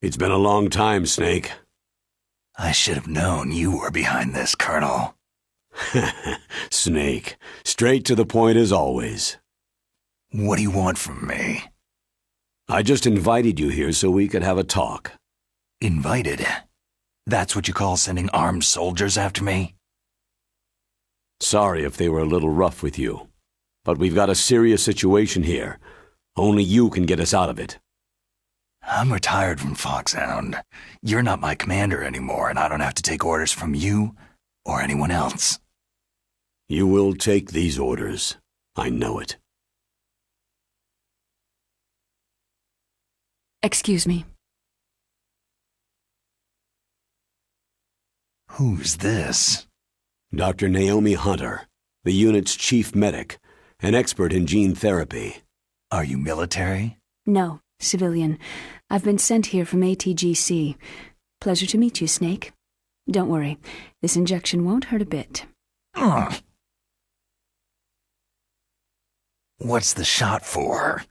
It's been a long time, Snake. I should have known you were behind this, Colonel. Snake, straight to the point as always. What do you want from me? I just invited you here so we could have a talk. Invited? That's what you call sending armed soldiers after me? Sorry if they were a little rough with you, but we've got a serious situation here. Only you can get us out of it. I'm retired from Foxhound. You're not my commander anymore, and I don't have to take orders from you or anyone else. You will take these orders. I know it. Excuse me. Who's this? Dr. Naomi Hunter, the unit's chief medic, an expert in gene therapy. Are you military? No, civilian. I've been sent here from ATGC. Pleasure to meet you, Snake. Don't worry, this injection won't hurt a bit. What's the shot for?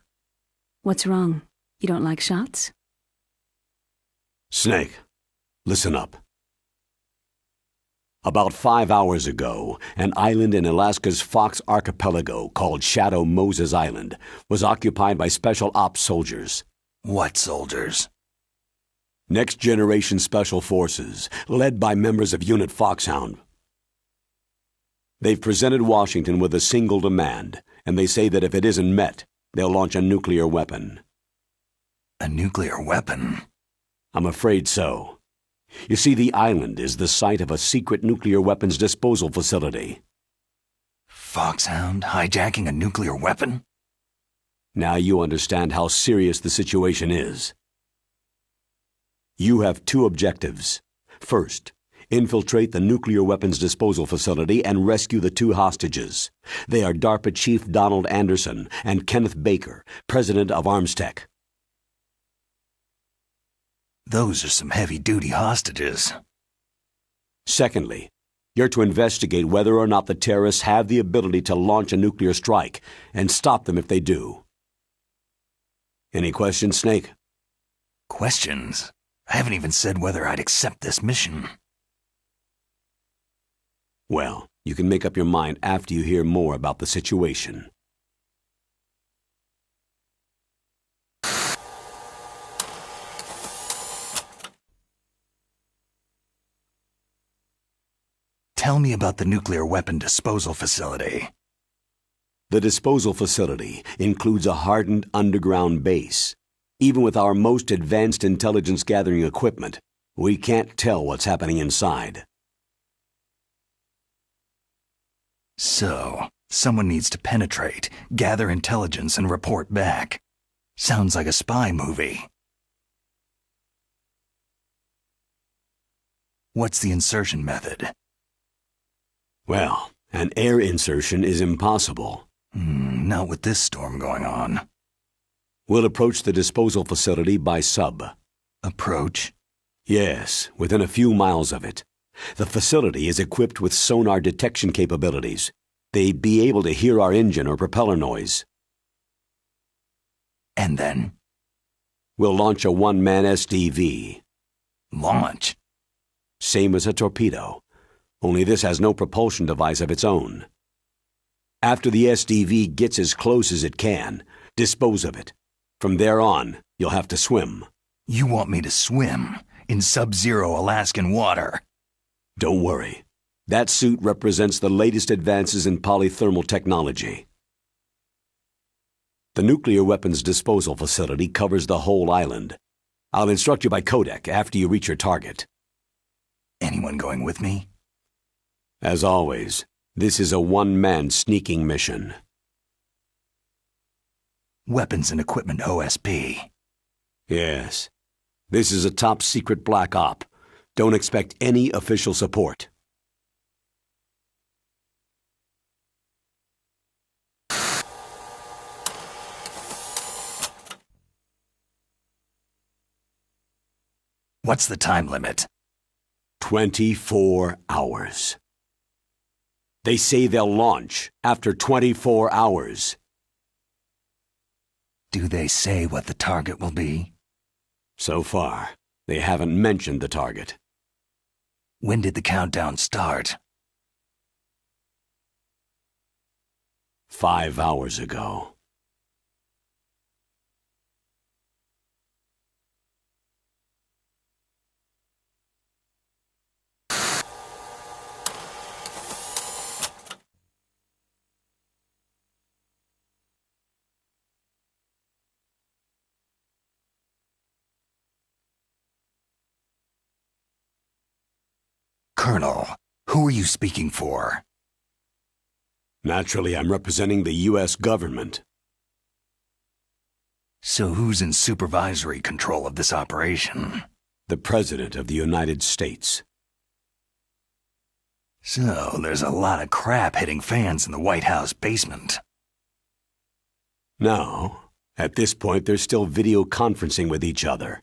What's wrong? You don't like shots? Snake, listen up. About 5 hours ago, an island in Alaska's Fox Archipelago called Shadow Moses Island was occupied by Special Ops soldiers. What soldiers? Next Generation Special Forces, led by members of Unit Foxhound. They've presented Washington with a single demand, and they say that if it isn't met, they'll launch a nuclear weapon. A nuclear weapon? I'm afraid so. You see, the island is the site of a secret nuclear weapons disposal facility. Foxhound hijacking a nuclear weapon? Now you understand how serious the situation is. You have two objectives. First, infiltrate the nuclear weapons disposal facility and rescue the two hostages. They are DARPA Chief Donald Anderson and Kenneth Baker, President of Armstech. Those are some heavy-duty hostages. Secondly, you're to investigate whether or not the terrorists have the ability to launch a nuclear strike and stop them if they do. Any questions, Snake? Questions? I haven't even said whether I'd accept this mission. Well, you can make up your mind after you hear more about the situation. Tell me about the nuclear weapon disposal facility. The disposal facility includes a hardened underground base. Even with our most advanced intelligence gathering equipment, we can't tell what's happening inside. So, someone needs to penetrate, gather intelligence, and report back. Sounds like a spy movie. What's the insertion method? Well, an air insertion is impossible. Not with this storm going on. We'll approach the disposal facility by sub. Approach? Yes, within a few miles of it. The facility is equipped with sonar detection capabilities. They'd be able to hear our engine or propeller noise. And then? We'll launch a one-man SDV. Launch? Same as a torpedo, only this has no propulsion device of its own. After the SDV gets as close as it can, dispose of it. From there on, you'll have to swim. You want me to swim in sub-zero Alaskan water? Don't worry. That suit represents the latest advances in polythermal technology. The nuclear weapons disposal facility covers the whole island. I'll instruct you by codec after you reach your target. Anyone going with me? As always, this is a one-man sneaking mission. Weapons and equipment OSP. Yes. This is a top-secret black op. Don't expect any official support. What's the time limit? 24 hours. They say they'll launch after 24 hours. Do they say what the target will be? So far, they haven't mentioned the target. When did the countdown start? 5 hours ago. Colonel, who are you speaking for? Naturally, I'm representing the U.S. government. So who's in supervisory control of this operation? The President of the United States. So there's a lot of crap hitting fans in the White House basement. No. At this point, they're still video conferencing with each other.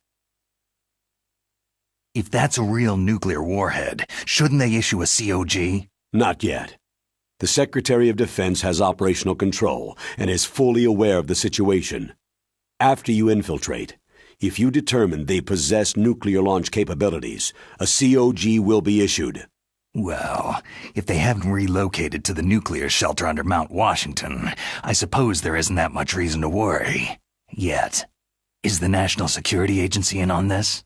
If that's a real nuclear warhead, shouldn't they issue a COG? Not yet. The Secretary of Defense has operational control and is fully aware of the situation. After you infiltrate, if you determine they possess nuclear launch capabilities, a COG will be issued. Well, if they haven't relocated to the nuclear shelter under Mount Washington, I suppose there isn't that much reason to worry. Yet. Is the National Security Agency in on this?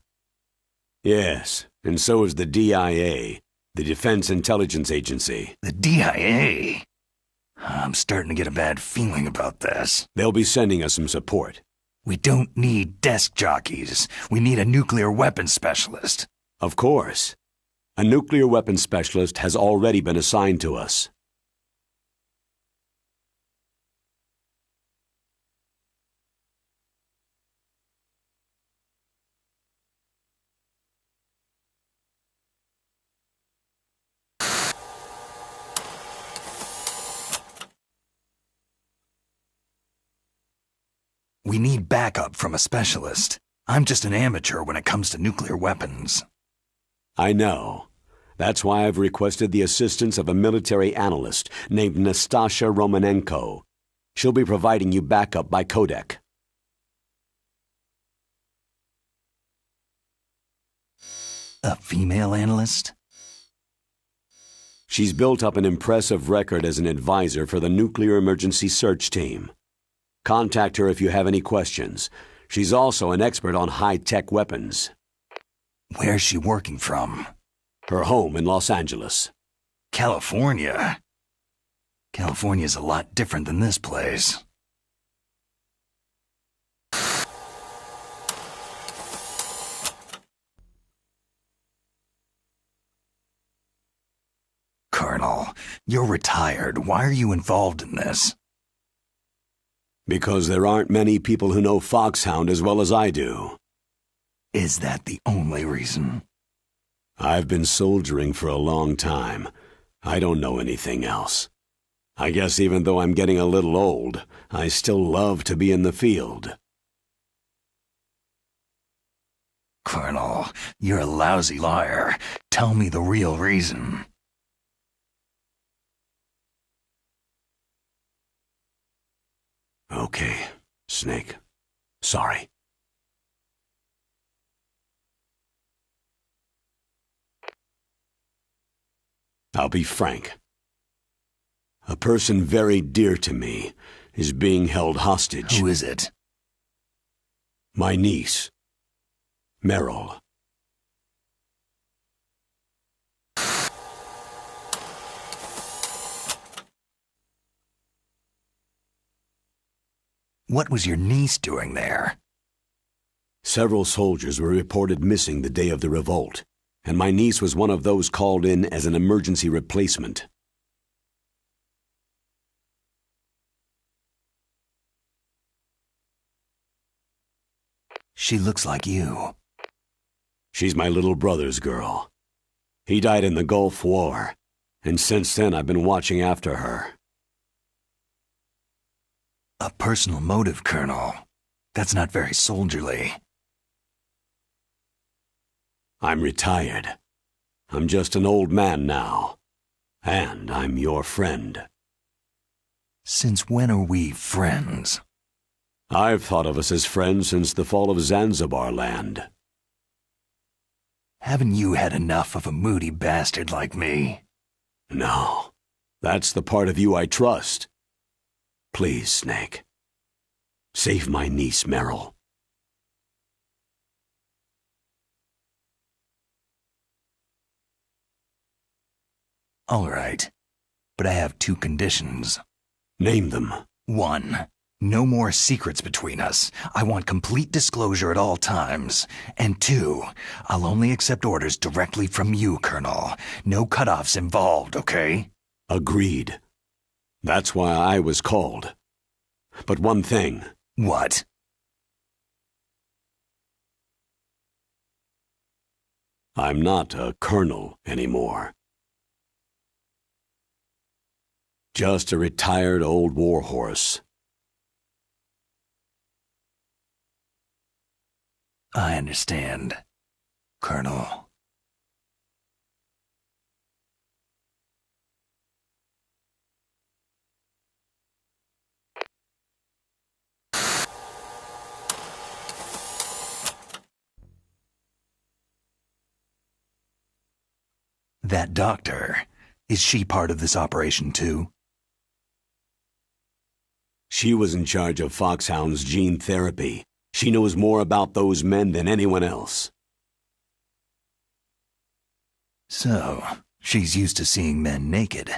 Yes, and so is the DIA, the Defense Intelligence Agency. The DIA? I'm starting to get a bad feeling about this. They'll be sending us some support. We don't need desk jockeys. We need a nuclear weapons specialist. Of course. A nuclear weapons specialist has already been assigned to us. We need backup from a specialist. I'm just an amateur when it comes to nuclear weapons. I know. That's why I've requested the assistance of a military analyst named Nastasha Romanenko. She'll be providing you backup by codec. A female analyst? She's built up an impressive record as an advisor for the Nuclear Emergency Search Team. Contact her if you have any questions. She's also an expert on high-tech weapons. Where's she working from? Her home in Los Angeles. California? California's a lot different than this place. Colonel, you're retired. Why are you involved in this? Because there aren't many people who know Foxhound as well as I do. Is that the only reason? I've been soldiering for a long time. I don't know anything else. I guess even though I'm getting a little old, I still love to be in the field. Colonel, you're a lousy liar. Tell me the real reason. Okay, Snake. Sorry. I'll be frank. A person very dear to me is being held hostage. Who is it? My niece, Meryl. What was your niece doing there? Several soldiers were reported missing the day of the revolt, and my niece was one of those called in as an emergency replacement. She looks like you. She's my little brother's girl. He died in the Gulf War, and since then I've been watching after her. A personal motive, Colonel. That's not very soldierly. I'm retired. I'm just an old man now. And I'm your friend. Since when are we friends? I've thought of us as friends since the fall of Zanzibar land. Haven't you had enough of a moody bastard like me? No, that's the part of you I trust. Please, Snake. Save my niece, Meryl. All right, but I have 2 conditions. Name them. 1. No more secrets between us. I want complete disclosure at all times. And 2, I'll only accept orders directly from you, Colonel. No cutoffs involved, okay? Agreed. That's why I was called. But one thing. What? I'm not a colonel anymore. Just a retired old warhorse. I understand, Colonel. That doctor, is she part of this operation too? She was in charge of Foxhound's gene therapy. She knows more about those men than anyone else. So, she's used to seeing men naked.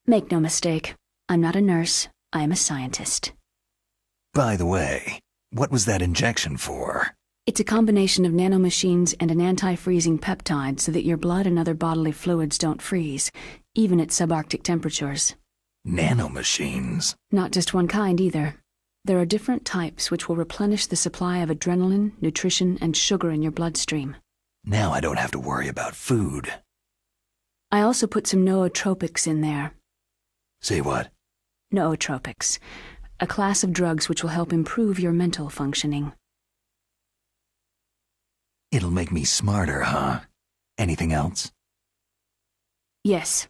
Make no mistake, I'm not a nurse, I am a scientist. By the way, what was that injection for? It's a combination of nanomachines and an anti-freezing peptide so that your blood and other bodily fluids don't freeze, even at subarctic temperatures. Nanomachines? Not just one kind either. There are different types which will replenish the supply of adrenaline, nutrition, and sugar in your bloodstream. Now I don't have to worry about food. I also put some nootropics in there. Say what? Nootropics, a class of drugs which will help improve your mental functioning. It'll make me smarter, huh? Anything else? Yes.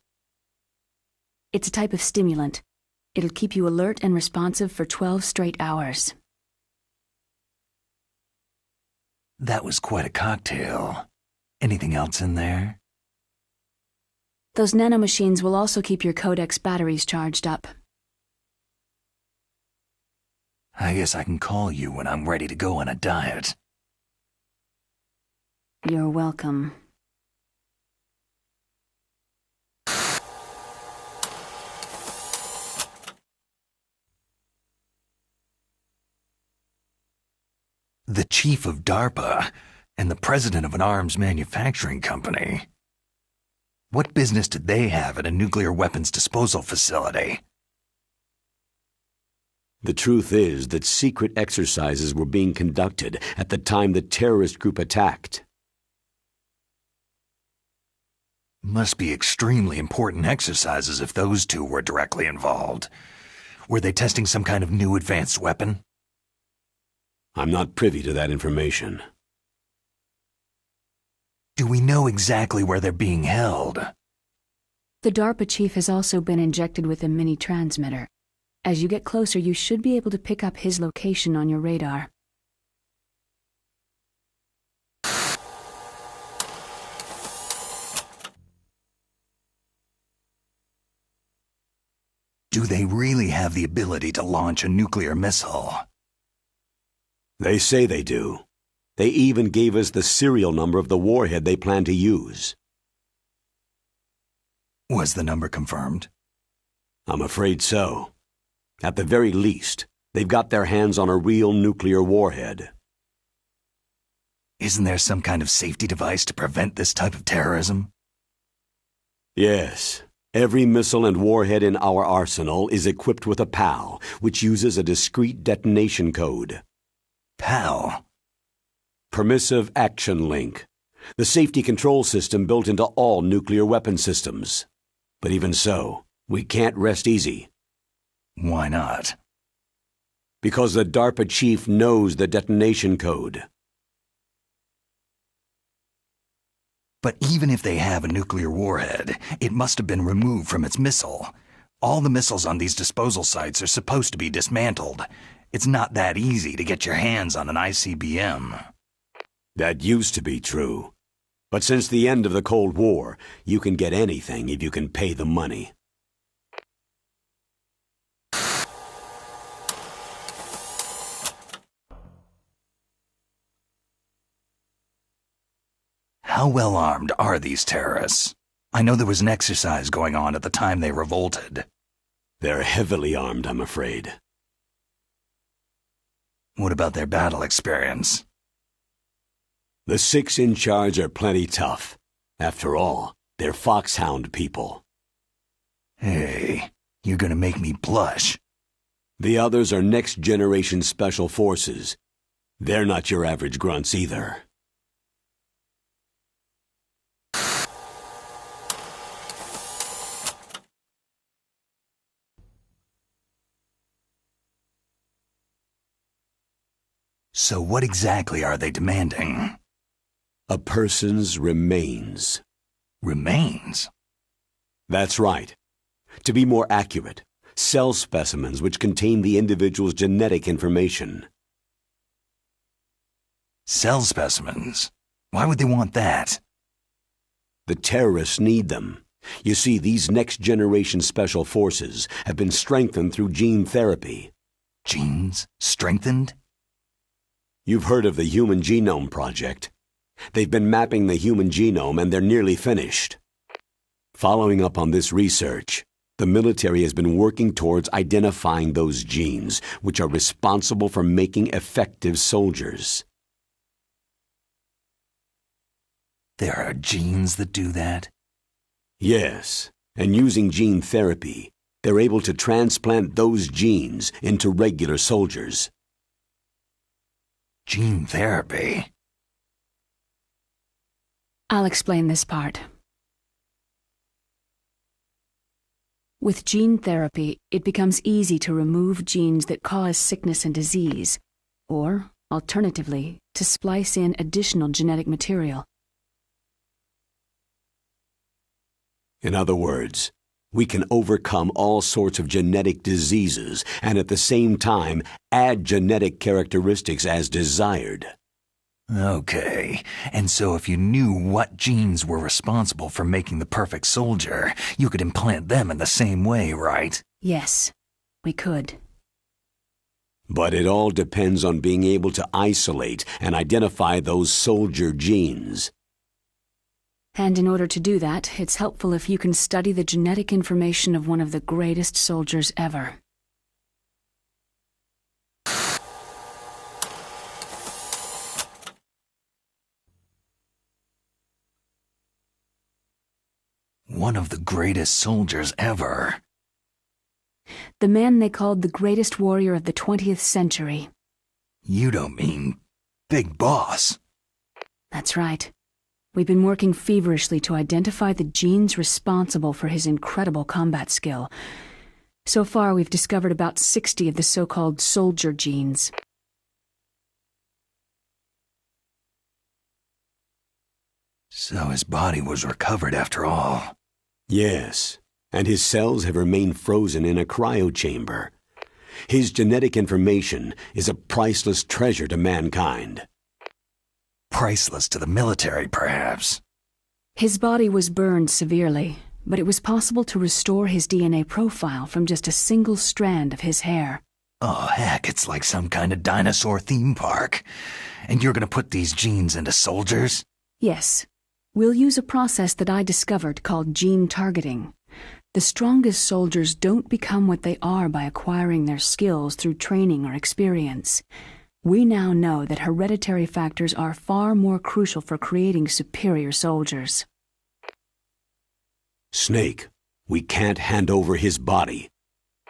It's a type of stimulant. It'll keep you alert and responsive for 12 straight hours. That was quite a cocktail. Anything else in there? Those nanomachines will also keep your Codex batteries charged up. I guess I can call you when I'm ready to go on a diet. You're welcome. The chief of DARPA and the president of an arms manufacturing company. What business did they have at a nuclear weapons disposal facility? The truth is that secret exercises were being conducted at the time the terrorist group attacked. Must be extremely important exercises if those 2 were directly involved. Were they testing some kind of new advanced weapon? I'm not privy to that information. Do we know exactly where they're being held? The DARPA chief has also been injected with a mini-transmitter. As you get closer, you should be able to pick up his location on your radar. Do they really have the ability to launch a nuclear missile? They say they do. They even gave us the serial number of the warhead they plan to use. Was the number confirmed? I'm afraid so. At the very least, they've got their hands on a real nuclear warhead. Isn't there some kind of safety device to prevent this type of terrorism? Yes. Every missile and warhead in our arsenal is equipped with a PAL, which uses a discrete detonation code. PAL? Permissive Action Link. The safety control system built into all nuclear weapon systems. But even so, we can't rest easy. Why not? Because the DARPA chief knows the detonation code. But even if they have a nuclear warhead, it must have been removed from its missile. All the missiles on these disposal sites are supposed to be dismantled. It's not that easy to get your hands on an ICBM. That used to be true. But since the end of the Cold War, you can get anything if you can pay the money. How well armed are these terrorists? I know there was an exercise going on at the time they revolted. They're heavily armed, I'm afraid. What about their battle experience? The 6 in charge are plenty tough. After all, they're foxhound people. Hey, you're gonna make me blush. The others are next-generation special forces. They're not your average grunts either. So what exactly are they demanding? A person's remains. Remains? That's right. To be more accurate, cell specimens which contain the individual's genetic information. Cell specimens? Why would they want that? The terrorists need them. You see, these next-generation special forces have been strengthened through gene therapy. Genes? Strengthened? You've heard of the Human Genome Project. They've been mapping the human genome and they're nearly finished. Following up on this research, the military has been working towards identifying those genes which are responsible for making effective soldiers. There are genes that do that? Yes, and using gene therapy, they're able to transplant those genes into regular soldiers. Gene therapy? I'll explain this part. With gene therapy, it becomes easy to remove genes that cause sickness and disease, or, alternatively, to splice in additional genetic material. In other words, we can overcome all sorts of genetic diseases and at the same time add genetic characteristics as desired. Okay, and so if you knew what genes were responsible for making the perfect soldier, you could implant them in the same way, right? Yes, we could. But it all depends on being able to isolate and identify those soldier genes. And in order to do that, it's helpful if you can study the genetic information of one of the greatest soldiers ever. One of the greatest soldiers ever. The man they called the greatest warrior of the 20th century. You don't mean Big Boss? That's right. We've been working feverishly to identify the genes responsible for his incredible combat skill. So far, we've discovered about 60 of the so-called soldier genes. So his body was recovered after all. Yes, and his cells have remained frozen in a cryochamber. His genetic information is a priceless treasure to mankind. Priceless to the military, perhaps. His body was burned severely, but it was possible to restore his DNA profile from just a single strand of his hair. Oh, heck, it's like some kind of dinosaur theme park. And you're gonna put these genes into soldiers? Yes. We'll use a process that I discovered called gene targeting. The strongest soldiers don't become what they are by acquiring their skills through training or experience. We now know that hereditary factors are far more crucial for creating superior soldiers. Snake, we can't hand over his body.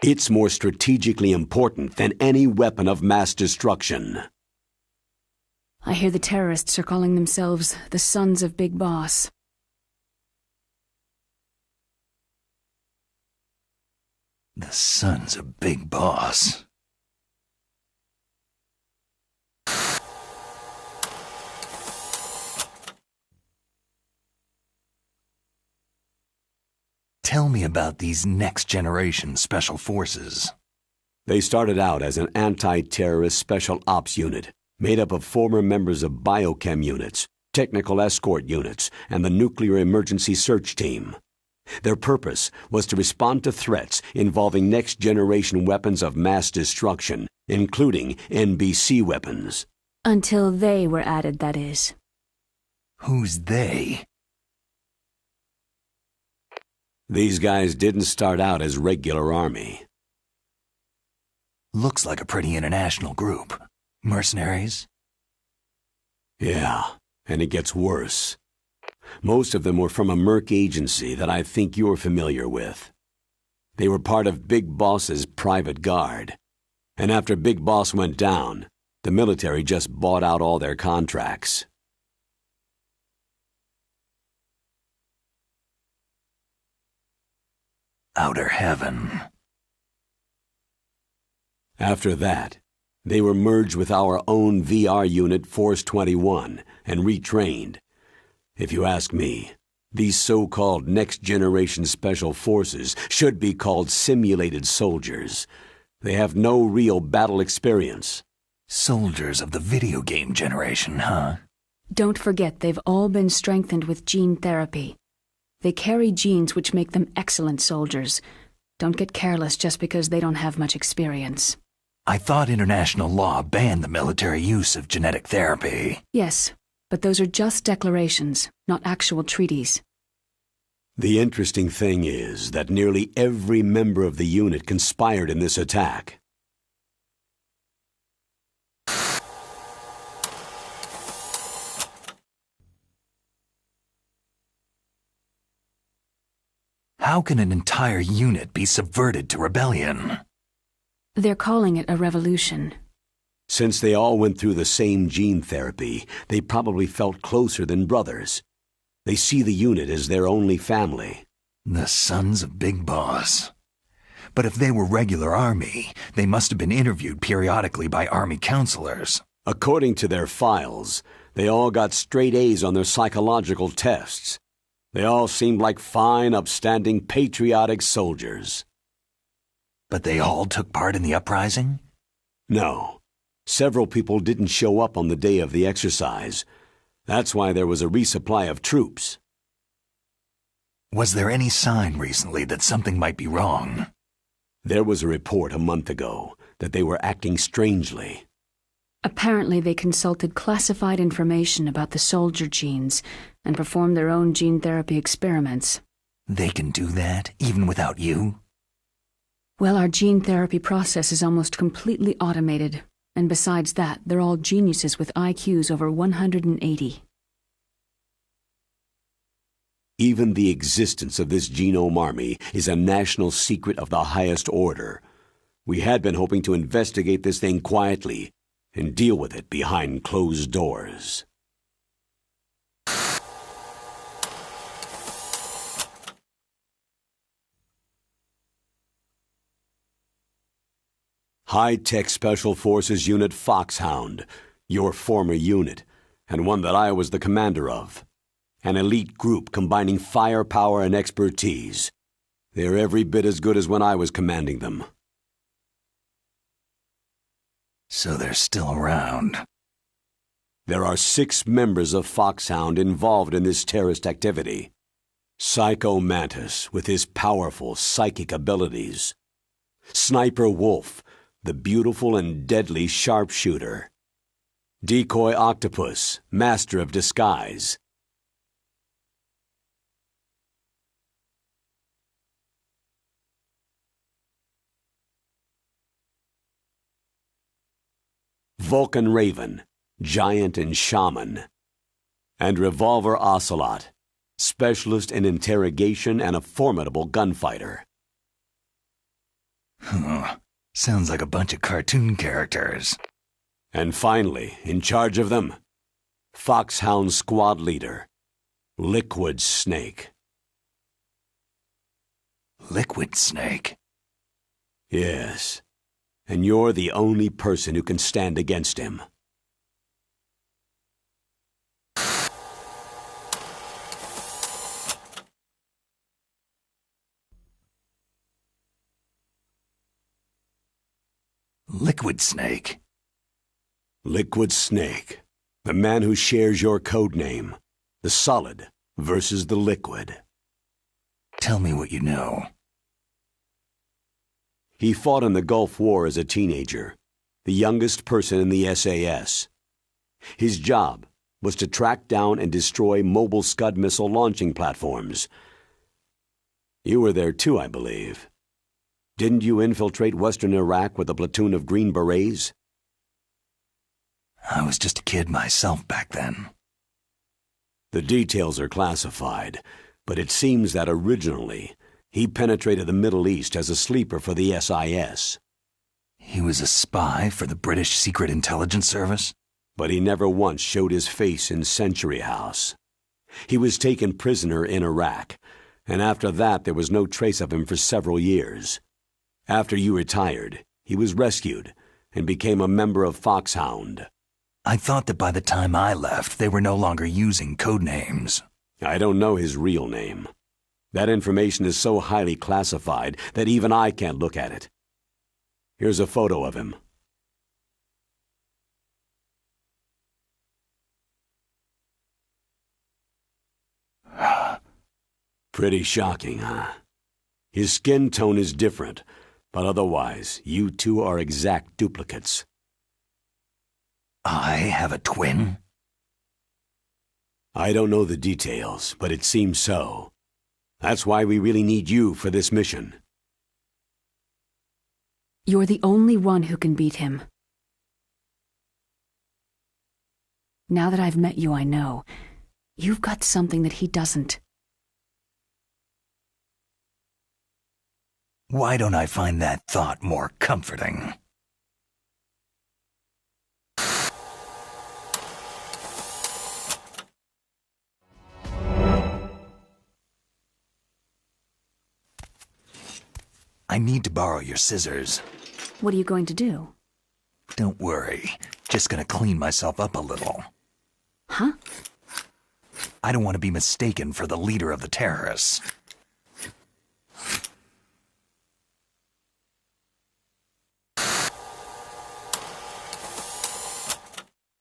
It's more strategically important than any weapon of mass destruction. I hear the terrorists are calling themselves the Sons of Big Boss. The Sons of Big Boss. Tell me about these next-generation special forces. They started out as an anti-terrorist special ops unit made up of former members of biochem units, technical escort units, and the nuclear emergency search team. Their purpose was to respond to threats involving next-generation weapons of mass destruction, including NBC weapons. Until they were added, that is. Who's they? These guys didn't start out as regular army. Looks like a pretty international group. Mercenaries? Yeah, and it gets worse. Most of them were from a merc agency that I think you're familiar with. They were part of Big Boss's private guard. And after Big Boss went down, the military just bought out all their contracts. Outer heaven. After that, they were merged with our own VR unit Force 21 and retrained. If you ask me, these so-called next-generation special forces should be called simulated soldiers. They have no real battle experience. Soldiers of the video game generation, huh? Don't forget they've all been strengthened with gene therapy. They carry genes which make them excellent soldiers. Don't get careless just because they don't have much experience. I thought international law banned the military use of genetic therapy. Yes, but those are just declarations, not actual treaties. The interesting thing is that nearly every member of the unit conspired in this attack. How can an entire unit be subverted to rebellion? They're calling it a revolution. Since they all went through the same gene therapy, they probably felt closer than brothers. They see the unit as their only family. The sons of Big Boss. But if they were regular army, they must have been interviewed periodically by army counselors. According to their files, they all got straight A's on their psychological tests. They all seemed like fine, upstanding, patriotic soldiers. But they all took part in the uprising? No. Several people didn't show up on the day of the exercise. That's why there was a resupply of troops. Was there any sign recently that something might be wrong? There was a report a month ago that they were acting strangely. Apparently they consulted classified information about the soldier genes and performed their own gene therapy experiments. They can do that, even without you? Well, our gene therapy process is almost completely automated, and besides that, they're all geniuses with IQs over 180. Even the existence of this genome army is a national secret of the highest order. We had been hoping to investigate this thing quietly and deal with it behind closed doors. High-Tech Special Forces Unit Foxhound, your former unit, and one that I was the commander of. An elite group combining firepower and expertise. They're every bit as good as when I was commanding them. So they're still around. There are 6 members of Foxhound involved in this terrorist activity. Psycho Mantis, with his powerful psychic abilities. Sniper Wolf, the beautiful and deadly sharpshooter. Decoy Octopus, master of disguise. Vulcan Raven, giant and shaman. And Revolver Ocelot, specialist in interrogation and a formidable gunfighter. Sounds like a bunch of cartoon characters. And finally, in charge of them, Foxhound Squad Leader, Liquid Snake. Liquid Snake? Yes, and you're the only person who can stand against him. Liquid Snake? Liquid Snake. The man who shares your code name. The solid versus the liquid. Tell me what you know. He fought in the Gulf War as a teenager, the youngest person in the SAS. His job was to track down and destroy mobile Scud missile launching platforms. You were there too, I believe. Didn't you infiltrate western Iraq with a platoon of Green Berets? I was just a kid myself back then. The details are classified, but it seems that originally he penetrated the Middle East as a sleeper for the SIS. He was a spy for the British Secret Intelligence Service? But he never once showed his face in Century House. He was taken prisoner in Iraq, and after that there was no trace of him for several years. After you retired, he was rescued and became a member of Foxhound. I thought that by the time I left, they were no longer using code names. I don't know his real name. That information is so highly classified that even I can't look at it. Here's a photo of him. Pretty shocking, huh? His skin tone is different, but otherwise, you two are exact duplicates. I have a twin? I don't know the details, but it seems so. That's why we really need you for this mission. You're the only one who can beat him. Now that I've met you, I know. You've got something that he doesn't. Why don't I find that thought more comforting? I need to borrow your scissors. What are you going to do? Don't worry. Just gonna clean myself up a little. Huh? I don't want to be mistaken for the leader of the terrorists.